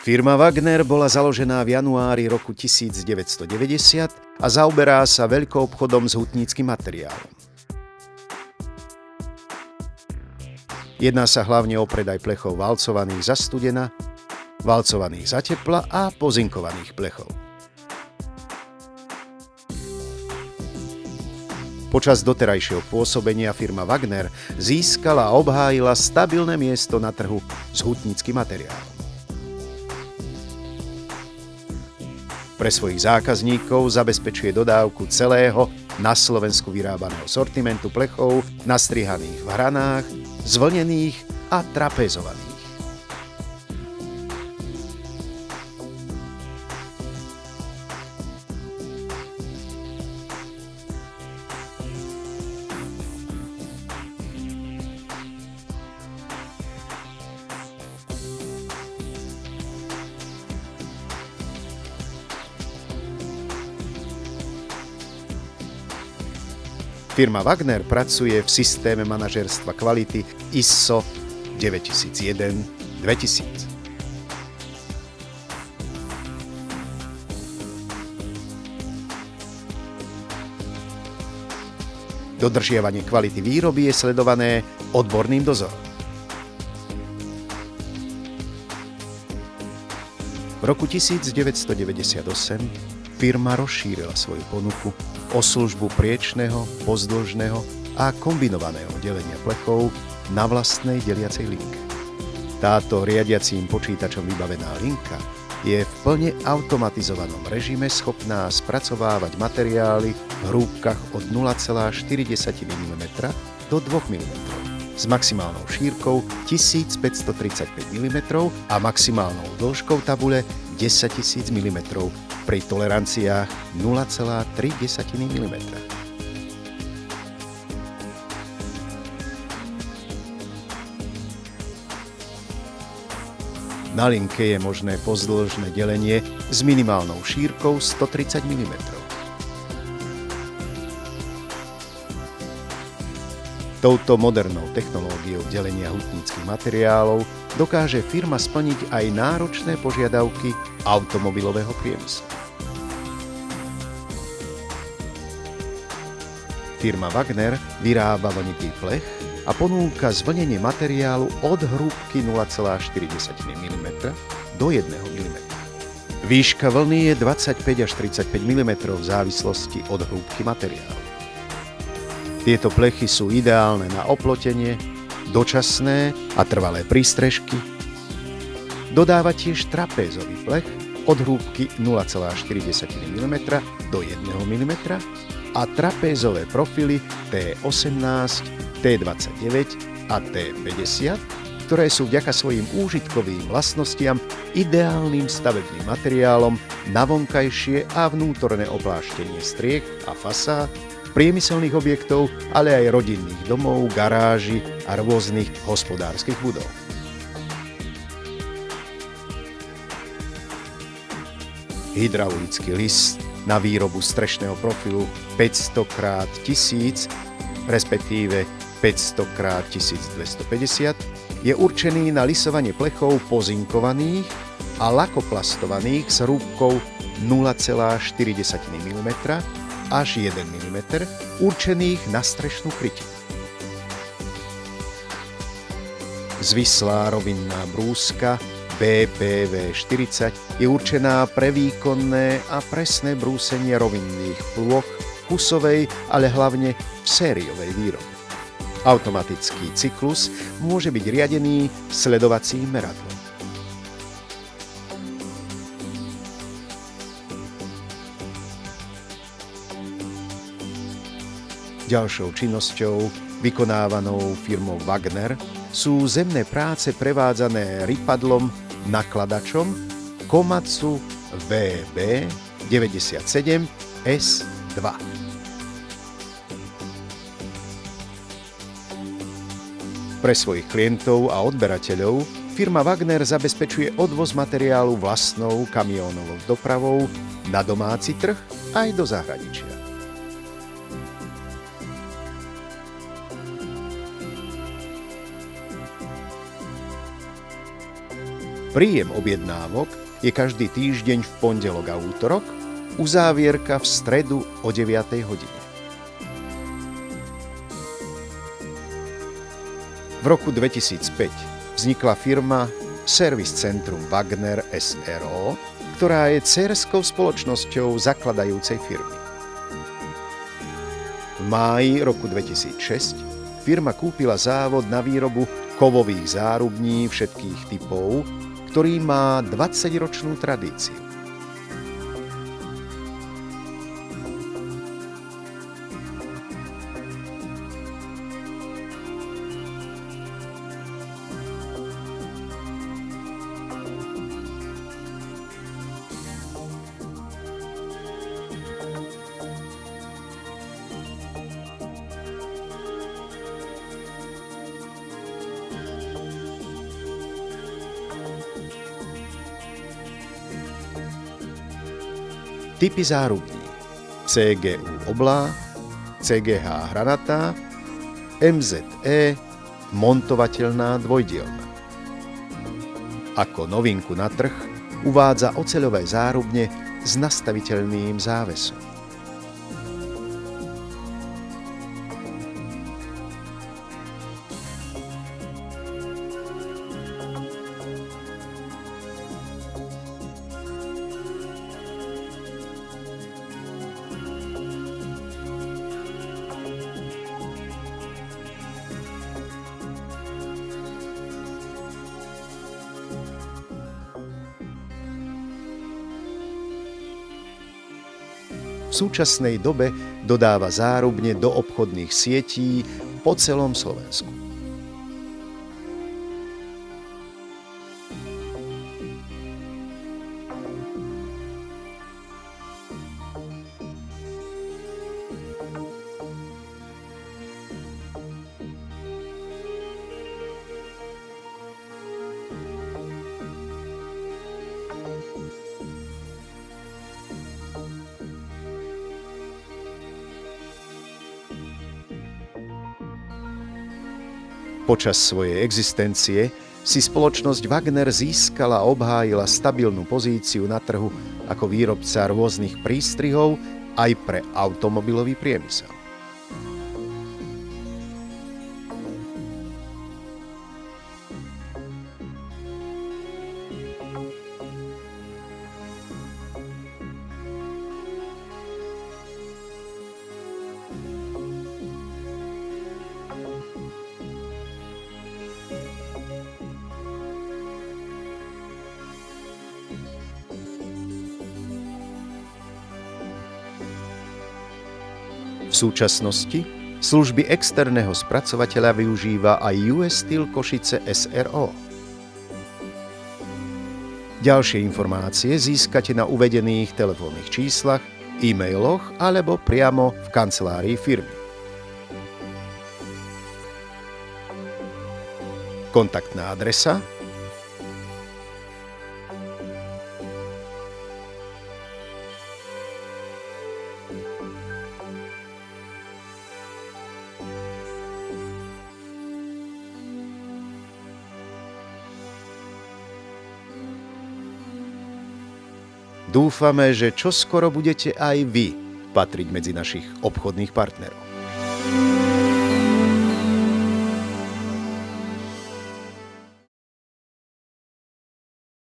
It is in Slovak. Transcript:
Firma Wagner bola založená v januári roku 1990 a zaoberá sa veľkoobchodom s hutníckym materiálom. Jedná sa hlavne o predaj plechov valcovaných za studena, valcovaných za tepla a pozinkovaných plechov. Počas doterajšieho pôsobenia firma Wagner získala a obhájila stabilné miesto na trhu s hutníckym materiálom. Pre svojich zákazníkov zabezpečuje dodávku celého na Slovensku vyrábaného sortimentu plechov nastrihaných v hranách, zvlnených a trapézovaných. Firma Wagner pracuje v systéme manažérstva kvality ISO 9001-2000. Dodržiavanie kvality výroby je sledované odborným dozorom. V roku 1998 firma rozšírila svoju ponuku o službu priečneho, pozdĺžneho a kombinovaného delenia plechov na vlastnej deliacej linke. Táto riadiacím počítačom vybavená linka je v plne automatizovanom režime schopná spracovávať materiály v hrúbkach od 0,4 mm do 2 mm s maximálnou šírkou 1535 mm a maximálnou dĺžkou tabule 10 000 mm pri toleranciách 0,3 mm. Na linke je možné pozdĺžne delenie s minimálnou šírkou 130 mm. Touto modernou technológiou delenia hutníckych materiálov dokáže firma splniť aj náročné požiadavky automobilového priemyslu. Firma Wagner vyrába vlnitý plech a ponúka zvlnenie materiálu od hrúbky 0,4 mm do 1 mm. Výška vlny je 25 až 35 mm v závislosti od hrúbky materiálu. Tieto plechy sú ideálne na oplotenie, dočasné a trvalé prístrežky. Dodáva tiež trapézový plech od hrúbky 0,4 mm do 1 mm a trapézové profily T18, T29 a T50, ktoré sú vďaka svojim úžitkovým vlastnostiam ideálnym stavebným materiálom na vonkajšie a vnútorné opláštenie striech a fasád, priemyselných objektov, ale aj rodinných domov, garáží a rôznych hospodárskych budov. Hydraulický list na výrobu strešného profilu 500x1000, respektíve 500x1250, je určený na lisovanie plechov pozinkovaných a lakoplastovaných s hrúbkou 0,4 mm až 1 mm, určených na strešnú krytinu. Zvislá rovinná brúska BPV40 je určená pre výkonné a presné brúsenie rovinných plôch kusovej, ale hlavne v sériovej výrobe. Automatický cyklus môže byť riadený sledovacím meradlom. Ďalšou činnosťou vykonávanou firmou Wagner sú zemné práce prevádzané ripadlom nakladačom Komatsu VB97 S2. Pre svojich klientov a odberateľov firma Wagner zabezpečuje odvoz materiálu vlastnou kamiónovou dopravou na domáci trh aj do zahraničia. Príjem objednávok je každý týždeň v pondelok a útorok, uzávierka v stredu o 9. hodine. V roku 2005 vznikla firma Service Centrum Wagner SRO, ktorá je dcérskou spoločnosťou zakladajúcej firmy. V máji roku 2006 firma kúpila závod na výrobu kovových zárubní všetkých typov, ktorý má 20-ročnú tradíciu. Typy zárubní: CGU oblá, CGH hranatá, MZE montovateľná dvojdielna. Ako novinku na trh uvádza oceľové zárubne s nastaviteľným závesom. V súčasnej dobe dodáva zárubne do obchodných sietí po celom Slovensku. Počas svojej existencie si spoločnosť Wagner získala a obhájila stabilnú pozíciu na trhu ako výrobca rôznych prístrihov aj pre automobilový priemysel. V súčasnosti služby externého spracovateľa využíva aj US Steel Košice SRO. Ďalšie informácie získate na uvedených telefónnych číslach, e-mailoch alebo priamo v kancelárii firmy. Kontaktná adresa: Dúfame, že čoskoro budete aj vy patriť medzi našich obchodných partnerov.